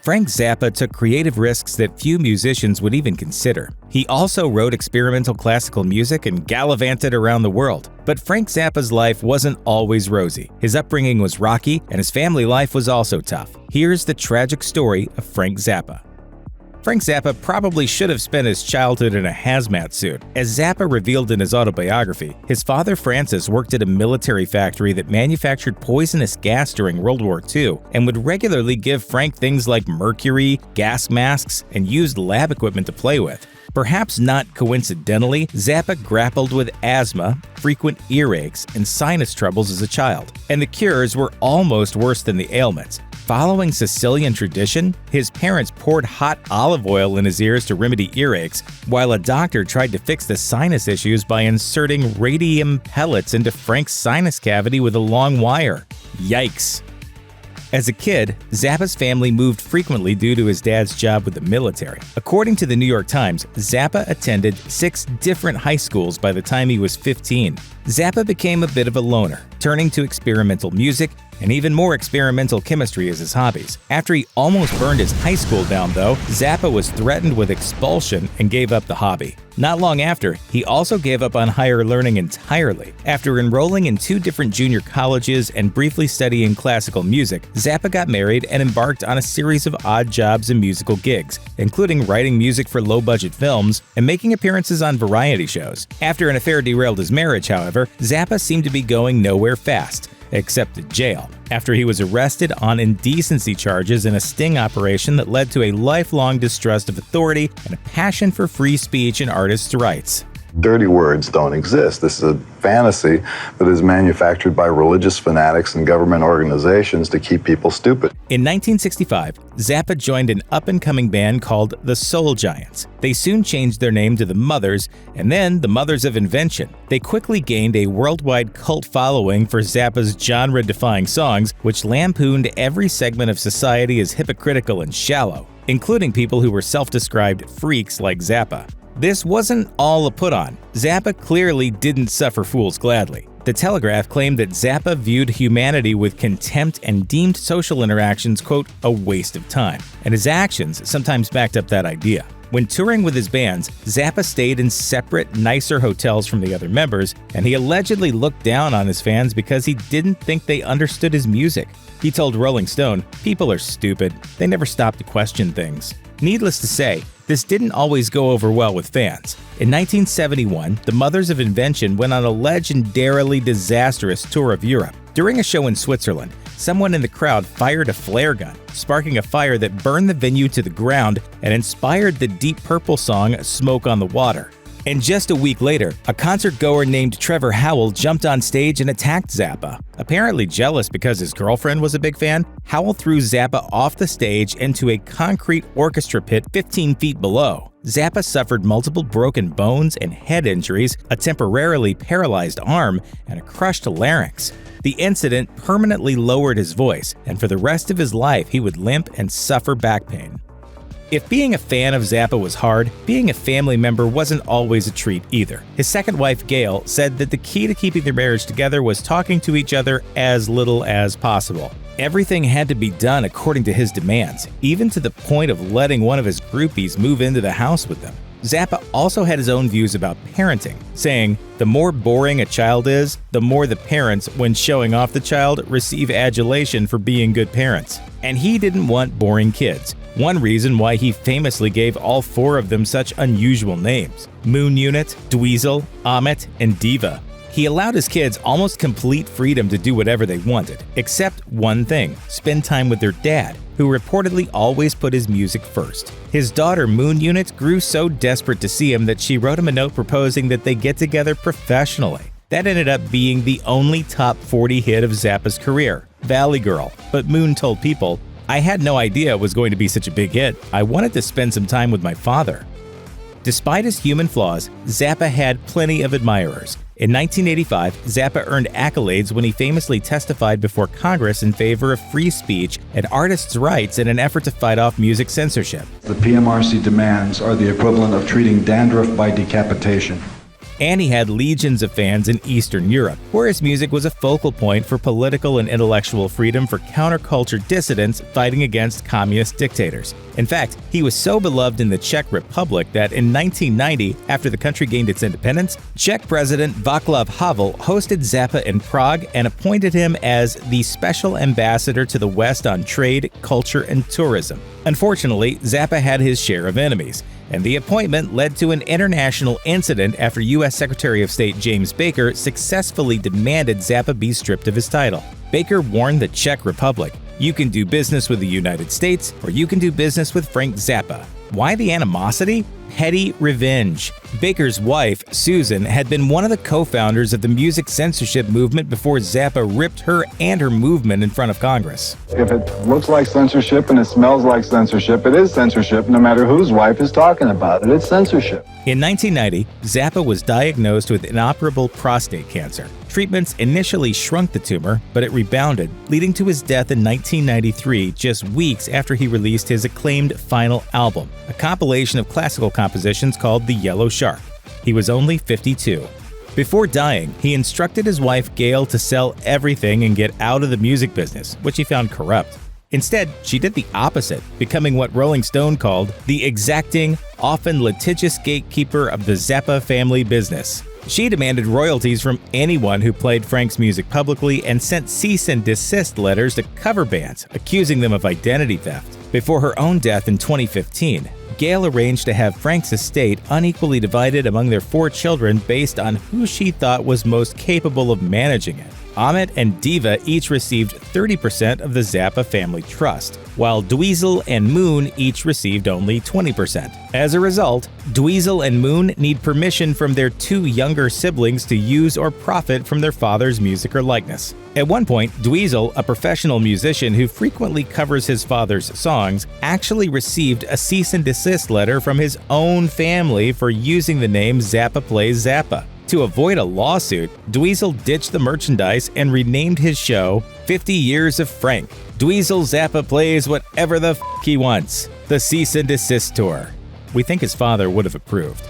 Frank Zappa took creative risks that few musicians would even consider. He also wrote experimental classical music and gallivanted around the world. But Frank Zappa's life wasn't always rosy. His upbringing was rocky, and his family life was also tough. Here's the tragic story of Frank Zappa. Frank Zappa probably should have spent his childhood in a hazmat suit. As Zappa revealed in his autobiography, his father Francis worked at a military factory that manufactured poisonous gas during World War II and would regularly give Frank things like mercury, gas masks, and used lab equipment to play with. Perhaps not coincidentally, Zappa grappled with asthma, frequent earaches, and sinus troubles as a child, and the cures were almost worse than the ailments. Following Sicilian tradition, his parents poured hot olive oil in his ears to remedy earaches, while a doctor tried to fix the sinus issues by inserting radium pellets into Frank's sinus cavity with a long wire. Yikes! As a kid, Zappa's family moved frequently due to his dad's job with the military. According to the New York Times, Zappa attended 6 different high schools by the time he was 15. Zappa became a bit of a loner, turning to experimental music and even more experimental chemistry as his hobbies. After he almost burned his high school down, though, Zappa was threatened with expulsion and gave up the hobby. Not long after, he also gave up on higher learning entirely. After enrolling in 2 different junior colleges and briefly studying classical music, Zappa got married and embarked on a series of odd jobs and musical gigs, including writing music for low-budget films and making appearances on variety shows. After an affair derailed his marriage, however, Zappa seemed to be going nowhere fast, except to jail, after he was arrested on indecency charges in a sting operation that led to a lifelong distrust of authority and a passion for free speech and artists' rights. Dirty words don't exist. This is a fantasy that is manufactured by religious fanatics and government organizations to keep people stupid. In 1965, Zappa joined an up-and-coming band called the Soul Giants. They soon changed their name to the Mothers, and then the Mothers of Invention. They quickly gained a worldwide cult following for Zappa's genre-defying songs, which lampooned every segment of society as hypocritical and shallow, including people who were self-described freaks like Zappa. This wasn't all a put-on. Zappa clearly didn't suffer fools gladly. The Telegraph claimed that Zappa viewed humanity with contempt and deemed social interactions, quote, a waste of time, and his actions sometimes backed up that idea. When touring with his bands, Zappa stayed in separate, nicer hotels from the other members, and he allegedly looked down on his fans because he didn't think they understood his music. He told Rolling Stone, "People are stupid. They never stop to question things." Needless to say, this didn't always go over well with fans. In 1971, the Mothers of Invention went on a legendarily disastrous tour of Europe. During a show in Switzerland, someone in the crowd fired a flare gun, sparking a fire that burned the venue to the ground and inspired the Deep Purple song "Smoke on the Water." And just a week later, a concert-goer named Trevor Howell jumped on stage and attacked Zappa. Apparently jealous because his girlfriend was a big fan, Howell threw Zappa off the stage into a concrete orchestra pit 15 feet below. Zappa suffered multiple broken bones and head injuries, a temporarily paralyzed arm, and a crushed larynx. The incident permanently lowered his voice, and for the rest of his life he would limp and suffer back pain. If being a fan of Zappa was hard, being a family member wasn't always a treat either. His second wife, Gail, said that the key to keeping their marriage together was talking to each other as little as possible. Everything had to be done according to his demands, even to the point of letting one of his groupies move into the house with them. Zappa also had his own views about parenting, saying, "The more boring a child is, the more the parents, when showing off the child, receive adulation for being good parents." And he didn't want boring kids. One reason why he famously gave all 4 of them such unusual names: Moon Unit, Dweezil, Amit, and Diva. He allowed his kids almost complete freedom to do whatever they wanted, except one thing: spend time with their dad, who reportedly always put his music first. His daughter, Moon Unit, grew so desperate to see him that she wrote him a note proposing that they get together professionally. That ended up being the only top 40 hit of Zappa's career, Valley Girl, but Moon told People, "I had no idea it was going to be such a big hit. I wanted to spend some time with my father." Despite his human flaws, Zappa had plenty of admirers. In 1985, Zappa earned accolades when he famously testified before Congress in favor of free speech and artists' rights in an effort to fight off music censorship. The PMRC demands are the equivalent of treating dandruff by decapitation. and he had legions of fans in Eastern Europe, where his music was a focal point for political and intellectual freedom for counterculture dissidents fighting against communist dictators. In fact, he was so beloved in the Czech Republic that in 1990, after the country gained its independence, Czech President Václav Havel hosted Zappa in Prague and appointed him as the special ambassador to the West on trade, culture, and tourism. Unfortunately, Zappa had his share of enemies, and the appointment led to an international incident after U.S. Secretary of State James Baker successfully demanded Zappa be stripped of his title. Baker warned the Czech Republic, "You can do business with the United States, or you can do business with Frank Zappa." Why the animosity? Petty revenge. Baker's wife, Susan, had been one of the co-founders of the music censorship movement before Zappa ripped her and her movement in front of Congress. If it looks like censorship and it smells like censorship, it is censorship no matter whose wife is talking about it. It's censorship. In 1990, Zappa was diagnosed with inoperable prostate cancer. Treatments initially shrunk the tumor, but it rebounded, leading to his death in 1993, just weeks after he released his acclaimed final album, a compilation of classical compositions called The Yellow Shark. He was only 52. Before dying, he instructed his wife Gail to sell everything and get out of the music business, which he found corrupt. Instead, she did the opposite, becoming what Rolling Stone called the exacting, often litigious gatekeeper of the Zappa family business. She demanded royalties from anyone who played Frank's music publicly and sent cease and desist letters to cover bands, accusing them of identity theft. Before her own death in 2015, Gail arranged to have Frank's estate unequally divided among their 4 children based on who she thought was most capable of managing it. Amit and Diva each received 30% of the Zappa family trust, while Dweezil and Moon each received only 20%. As a result, Dweezil and Moon need permission from their 2 younger siblings to use or profit from their father's music or likeness. At one point, Dweezil, a professional musician who frequently covers his father's songs, actually received a cease and desist letter from his own family for using the name Zappa Plays Zappa. To avoid a lawsuit, Dweezil ditched the merchandise and renamed his show 50 Years of Frank. Dweezil Zappa plays whatever the f he wants. The Cease and Desist Tour. We think his father would have approved.